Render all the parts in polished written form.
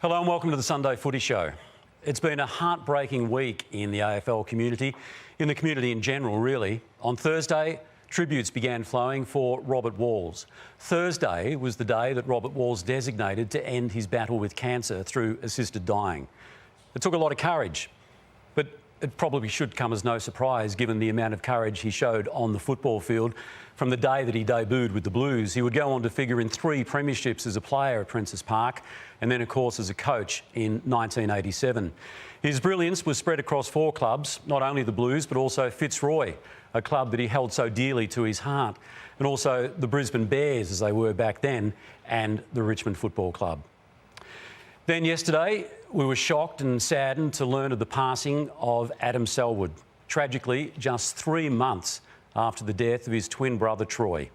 Hello and welcome to the Sunday Footy Show. It's been a heartbreaking week in the AFL community, in the community in general, really. On Thursday, tributes began flowing for Robert Walls. Thursday was the day that Robert Walls designated to end his battle with cancer through assisted dying. It took a lot of courage, but it probably should come as no surprise given the amount of courage he showed on the football field. From the day that he debuted with the Blues, he would go on to figure in 3 premierships as a player at Princes Park and then, of course, as a coach in 1987. His brilliance was spread across 4 clubs, not only the Blues but also Fitzroy, a club that he held so dearly to his heart, and also the Brisbane Bears, as they were back then, and the Richmond Football Club. Then yesterday, we were shocked and saddened to learn of the passing of Adam Selwood, tragically just 3 months after the death of his twin brother Troy.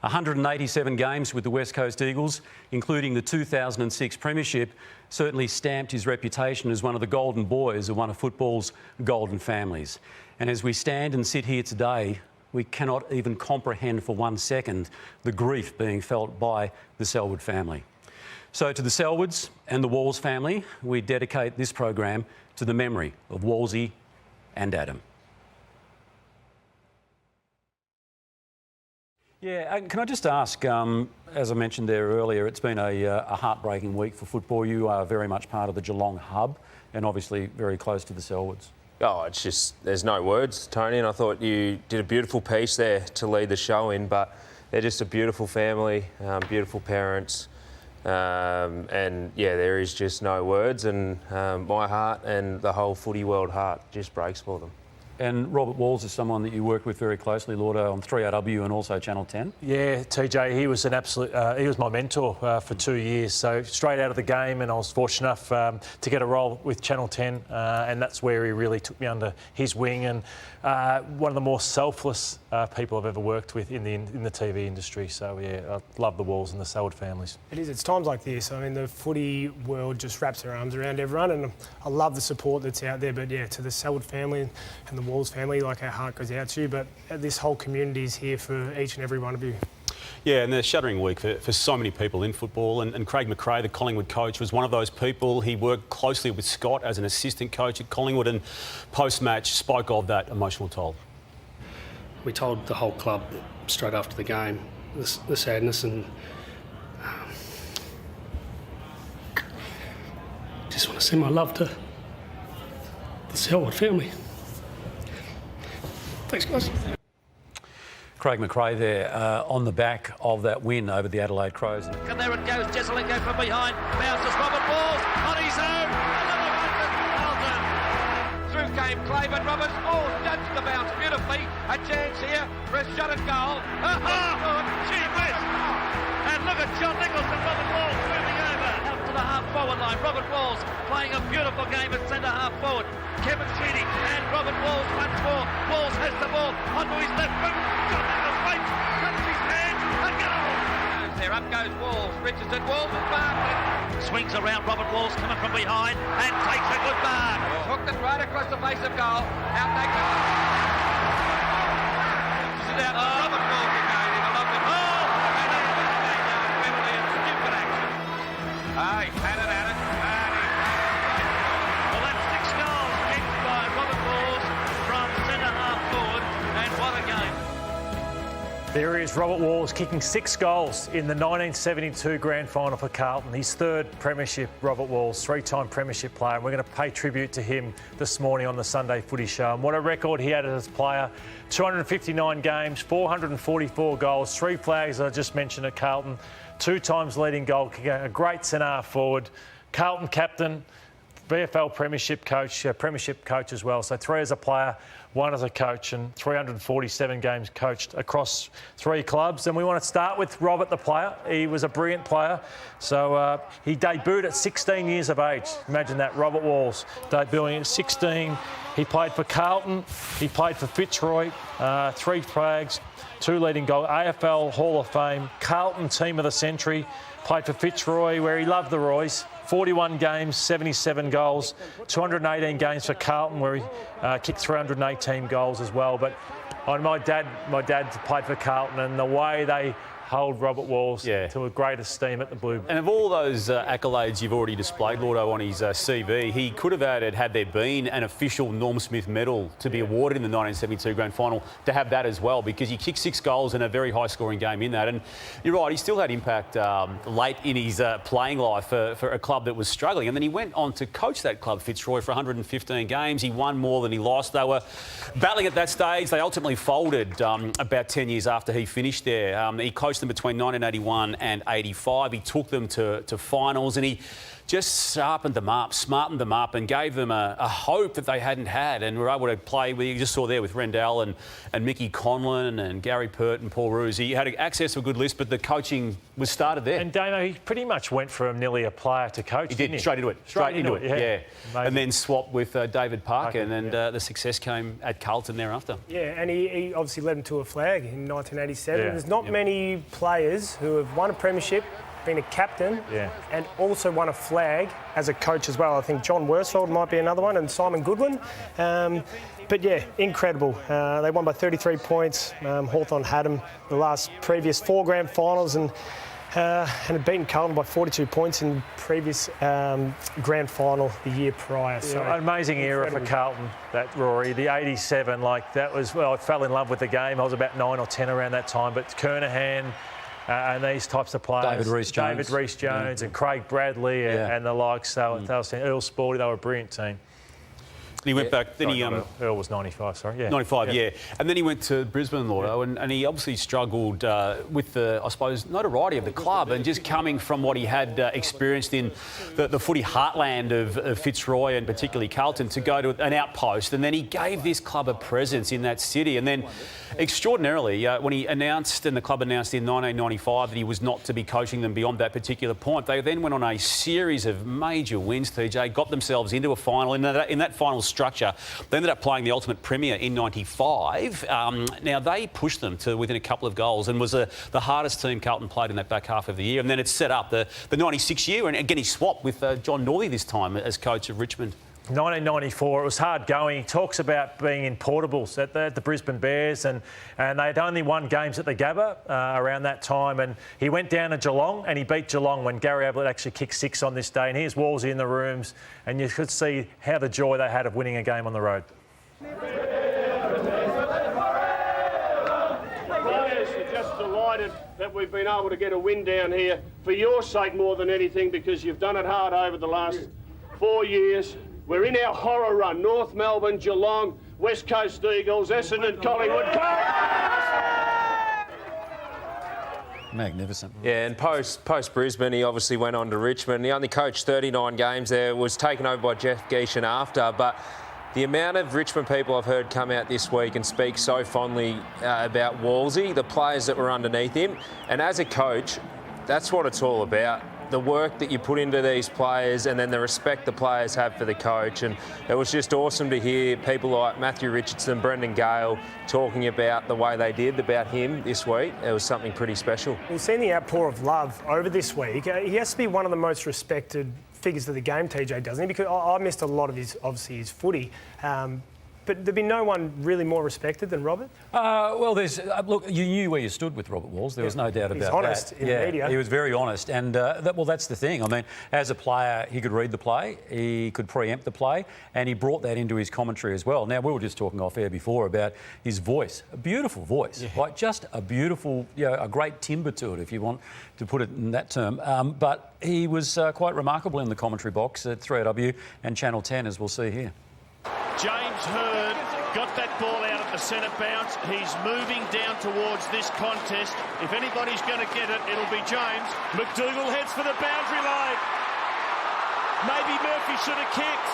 187 games with the West Coast Eagles, including the 2006 premiership, certainly stamped his reputation as one of the golden boys of one of football's golden families. And as we stand and sit here today, we cannot even comprehend for 1 second the grief being felt by the Selwood family. So to the Selwoods and the Walls family, we dedicate this program to the memory of Wallsy and Adam. Yeah, and can I just ask, as I mentioned there earlier, it's been a heartbreaking week for football. You are very much part of the Geelong hub and obviously very close to the Selwoods. Oh, it's just, there's no words, Tony, and I thought you did a beautiful piece there to lead the show in, but they're just a beautiful family, beautiful parents, and yeah, there is just no words, and my heart and the whole footy world heart just breaks for them. And Robert Walls is someone that you work with very closely, Lordo, on 3AW and also Channel 10. Yeah, TJ, he was an absolute. He was my mentor for 2 years. So straight out of the game, and I was fortunate enough to get a role with Channel 10, and that's where he really took me under his wing. And one of the more selfless people I've ever worked with in the TV industry. So yeah, I love the Walls and the Selwood families. It is. It's times like this. I mean, the footy world just wraps their arms around everyone, and I love the support that's out there. But yeah, to the Selwood family and the Walls family, like, our heart goes out to you, but this whole community is here for each and every one of you. Yeah, and a shattering week for so many people in football, and Craig McRae, the Collingwood coach, was one of those people. He worked closely with Scott as an assistant coach at Collingwood, and post-match spoke of that emotional toll. We told the whole club straight after the game the sadness, and just want to send my love to the Selwood family. Thanks, guys. Craig McRae there on the back of that win over the Adelaide Crows. And there it goes, Jesselingo from behind, bounces Robert Walls on his own, another one for Carlton. Through came Clay, Roberts, judged the bounce beautifully, a chance here for a shot at goal. Gee whiz! And look at John Nichols and Robert Walls moving over out to the half-forward line. Robert Walls playing a beautiful game at centre half-forward. Kevin Sweeney and Robert Walls once more. Walls has the ball onto his left foot. John Nichols waits, cuts his hand, and goal! There up goes Walls. Richardson, Walls and Bartlett. Swings around, Robert Walls coming from behind and takes a good mark. Hooked it right across the face of goal. Out they go. This is out to Robert Walls again. He loved it. And then it was laid down penalty and stupid action. He had it at it. Well, that's 6 goals kicked by Robert Walls from centre half forward, and what a game. There is Robert Walls kicking 6 goals in the 1972 grand final for Carlton. His 3rd premiership, Robert Walls, 3-time premiership player. And we're going to pay tribute to him this morning on the Sunday Footy Show. And what a record he had as a player. 259 games, 444 goals, 3 flags, I just mentioned at Carlton, 2 times leading goal kicker, a great centre half forward, Carlton captain, VFL premiership coach as well. So 3 as a player, 1 as a coach, and 347 games coached across 3 clubs. And we want to start with Robert, the player. He was a brilliant player. So he debuted at 16 years of age. Imagine that, Robert Walls debuting at 16. He played for Carlton. He played for Fitzroy. 3 flags, 2 leading goals. AFL Hall of Fame. Carlton Team of the Century. Played for Fitzroy, where he loved the Roys. 41 games, 77 goals, 218 games for Carlton, where he kicked 318 goals as well. But my dad played for Carlton, and the way they hold Robert Walls to a great esteem at the Blue. And of all those accolades you've already displayed, Lordo, on his CV, he could have added, had there been an official Norm Smith medal to be awarded in the 1972 grand final, to have that as well, because he kicked 6 goals in a very high-scoring game in that. And you're right, he still had impact late in his playing life for a club that was struggling. And then he went on to coach that club, Fitzroy, for 115 games. He won more than he lost. They were battling at that stage. They ultimately folded about 10 years after he finished there. He coached them between 1981 and 85. He took them to finals, and he just smartened them up and gave them a hope that they hadn't had, and were able to play with, you just saw there with Rendell and Mickey Conlon and Gary Pert and Paul Roos. He had access to a good list, but the coaching was started there. And Damo, he pretty much went from nearly a player to coach. He did, straight into it. Straight into it, yeah. And then swapped with David Parker, and the success came at Carlton thereafter. Yeah, and he obviously led him to a flag in 1987. There's not many players who have won a premiership, been a captain, and also won a flag as a coach as well. I think John Worsfold might be another one, and Simon Goodwin. But yeah, incredible. They won by 33 points. Hawthorn had them the previous 4 grand finals, and had beaten Carlton by 42 points in the previous grand final the year prior. So an amazing era for Carlton, that, Rory. The 87, like that was, well, I fell in love with the game. I was about 9 or 10 around that time, but Kernahan, and these types of players. David Rees-Jones and Craig Bradley and the likes. They were Earl Sporty, they were a brilliant team. He went back, then Earl was 95, sorry. 95, and then he went to Brisbane, Lordo, and he obviously struggled with the, I suppose, notoriety of the club, and just coming from what he had experienced in the footy heartland of Fitzroy and particularly Carlton, to go to an outpost, and then he gave this club a presence in that city. And then extraordinarily, when he announced, and the club announced in 1995 that he was not to be coaching them beyond that particular point, they then went on a series of major wins, TJ, got themselves into a final. In that final structure, they ended up playing the ultimate premier in 95. Now, they pushed them to within a couple of goals, and was the hardest team Carlton played in that back half of the year. And then it set up the 96 year, and again he swapped with John Northey this time as coach of Richmond. 1994, it was hard going. He talks about being in portables at the Brisbane Bears, and they'd only won games at the Gabba around that time. And he went down to Geelong, and he beat Geelong when Gary Ablett actually kicked 6 on this day. And here's Wallsy in the rooms, and you could see how the joy they had of winning a game on the road. Players are just delighted that we've been able to get a win down here for your sake more than anything, because you've done it hard over the last 4 years. We're in our horror run. North Melbourne, Geelong, West Coast Eagles, Essendon, Collingwood. Magnificent. Yeah, and post Brisbane, he obviously went on to Richmond. He only coached 39 games there, was taken over by Jeff Geeshan after, but the amount of Richmond people I've heard come out this week and speak so fondly about Wallsy, the players that were underneath him, and as a coach, that's what it's all about. The work that you put into these players, and then the respect the players have for the coach. And it was just awesome to hear people like Matthew Richardson, Brendan Gale talking about the way they did about him this week. It was something pretty special. We've seen the outpour of love over this week. He has to be one of the most respected figures of the game, TJ, doesn't he? Because I missed a lot of his footy. But there'd be no one really more respected than Robert? Well, look, you knew where you stood with Robert Walls. There was no doubt about that. He's honest in the media. He was very honest. And, that's the thing. I mean, as a player, he could read the play, he could preempt the play, and he brought that into his commentary as well. Now, we were just talking off air before about his voice. A beautiful voice. Like, just a beautiful, a great timbre to it, if you want to put it in that term. But he was quite remarkable in the commentary box at 3AW and Channel 10, as we'll see here. James Hird got that ball out at the centre bounce. He's moving down towards this contest. If anybody's going to get it, it'll be James. McDougall heads for the boundary line. Maybe Murphy should have kicked.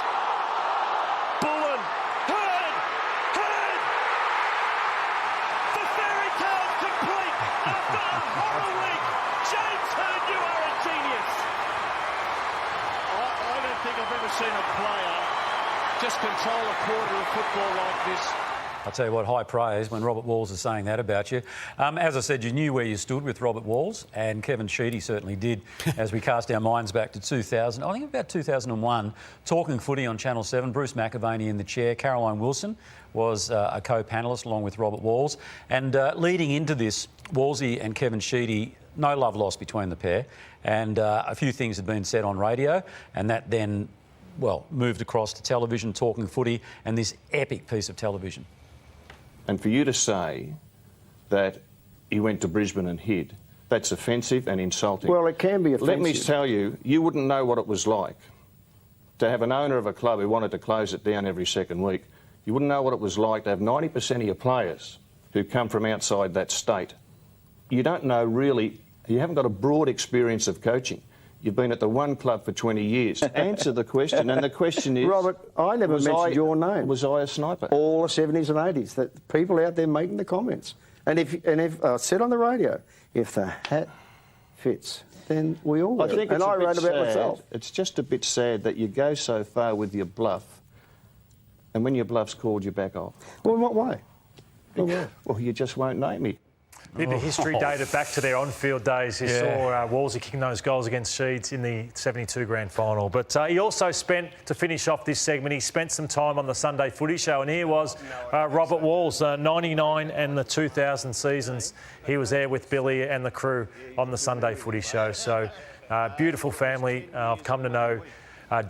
Bullen. Hird! The fairy tale complete after a horror week. James Hird, you are a genius. I don't think I've ever seen a player just control a quarter of football like this. I'll tell you what, high praise when Robert Walls is saying that about you. As I said, you knew where you stood with Robert Walls, and Kevin Sheedy certainly did as we cast our minds back to 2000. I think about 2001, talking footy on Channel 7, Bruce McAvaney in the chair, Caroline Wilson was a co-panellist along with Robert Walls. And leading into this, Wallsy and Kevin Sheedy, no love lost between the pair, and a few things had been said on radio, and that then, well, moved across to television, talking footy, and this epic piece of television. And for you to say that he went to Brisbane and hid, that's offensive and insulting. Well, it can be offensive. Let me tell you, you wouldn't know what it was like to have an owner of a club who wanted to close it down every second week. You wouldn't know what it was like to have 90% of your players who come from outside that state. You don't know really, you haven't got a broad experience of coaching. You've been at the one club for 20 years. Answer the question, and the question is... Robert, I never mentioned your name. Was I a sniper? All the 70s and 80s, that people out there making the comments. And if I said on the radio, if the hat fits, then we all wear it. And I wrote about myself. It's just a bit sad that you go so far with your bluff, and when your bluff's called, you back off. Well, in what way? Well, you just won't name me. Bit of history dated back to their on-field days. You saw Wallsy kicking those goals against Sheeds in the 72 grand final. But he also spent, to finish off this segment, he spent some time on the Sunday Footy Show, and here was Robert Walls, 99 and the 2000 seasons. He was there with Billy and the crew on the Sunday Footy Show. So, beautiful family. I've come to know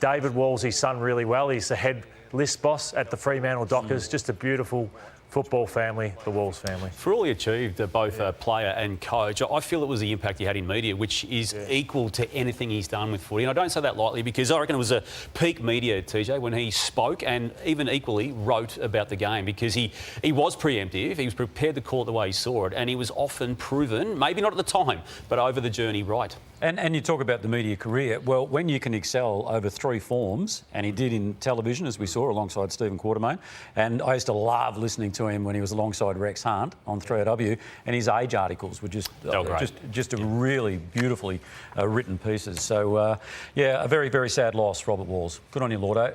David Wallsy's son really well. He's the head list boss at the Fremantle Dockers. Just a beautiful football family, the Walls family. For all he achieved, both player and coach, I feel it was the impact he had in media, which is equal to anything he's done with footy. And I don't say that lightly, because I reckon it was a peak media, TJ, when he spoke and even equally wrote about the game, because he was preemptive, he was prepared to call it the way he saw it, and he was often proven, maybe not at the time, but over the journey, right. And you talk about the media career. Well, when you can excel over three forms, and he did in television, as we saw, alongside Stephen Quartermain, and I used to love listening to him when he was alongside Rex Hunt on 3AW, and his age articles were just a really beautifully written pieces. So, yeah, a very, very sad loss, Robert Walls. Good on you, Lordo.